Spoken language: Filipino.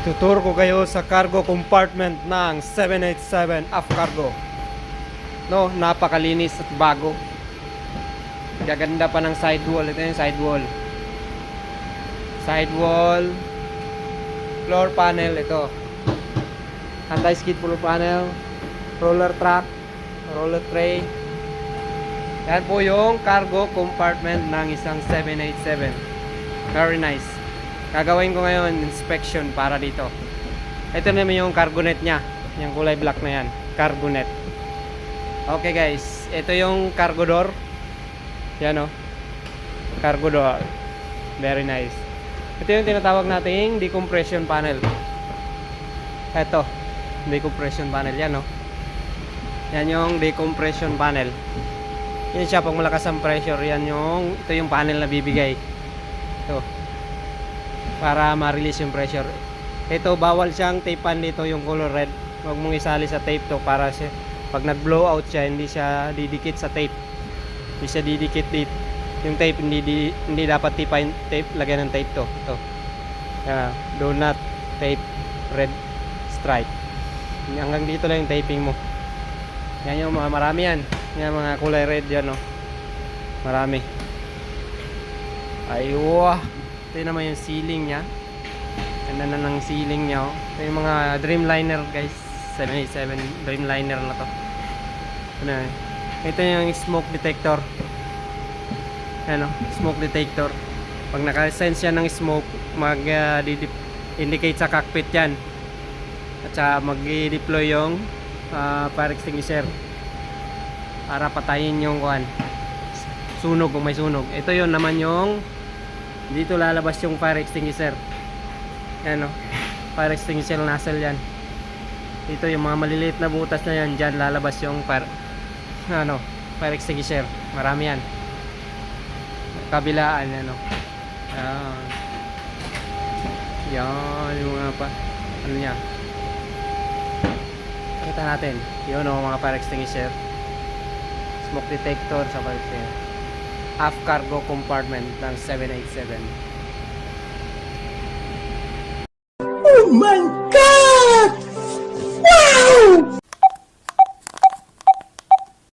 Ituturo ko kayo sa cargo compartment ng 787 F Cargo. No, napakalinis at bago. Gaganda pa ng sidewall. Ito yung sidewall. Sidewall. Floor panel ito. Anti-skid floor panel. Roller track. Roller tray. Yan po yung cargo compartment ng isang 787. Very nice. Gagawin ko ngayon inspection para dito. Ito naman yung cargo net nya. Yung kulay black na yan. Cargo net. Okay guys. Ito yung cargo door. Yan o. Cargo door. Very nice. Ito yung tinatawag nating decompression panel. Ito. Decompression panel. Yan o. Yan yung decompression panel. Yan siya pag malakas ang pressure. Yan yung, ito yung panel na bibigay. Ito. Para ma-release yung pressure. Ito, bawal siyang tapean dito yung color red. Huwag mong isali sa tape to para siya, pag nag-blow out siya, hindi siya didikit sa tape. Hindi siya didikit dito. Yung tape, hindi dapat tape, lagyan ng tape to. Ito. Do not tape red stripe. Hanggang dito lang yung taping mo. Yan yung mga marami yan. Yan mga kulay red yan, no? Marami. Aywa. Ito naman yung ceiling nya. Ganda na ng ceiling nya, oh. Ito yung mga Dreamliner guys. 787 Dreamliner na to. Ito yung smoke detector. Ano, smoke detector. Pag naka-sense yan ng smoke, mag-indicate sa cockpit yan. At saka mag-deploy yung fire extinguisher para patayin yung sunog kung may sunog. Ito yon naman yung dito lalabas yung fire extinguisher. Yan o, fire extinguisher nozzle yan. Dito yung mga maliliit na butas na yan, dyan lalabas yung fire extinguisher. Marami yan. Kabilaan yan o. Yan yung mga ano niya. Kita natin yun o, mga fire extinguisher, smoke detector sa fire extinguisher. Half cargo compartment ng 787. Oh my God!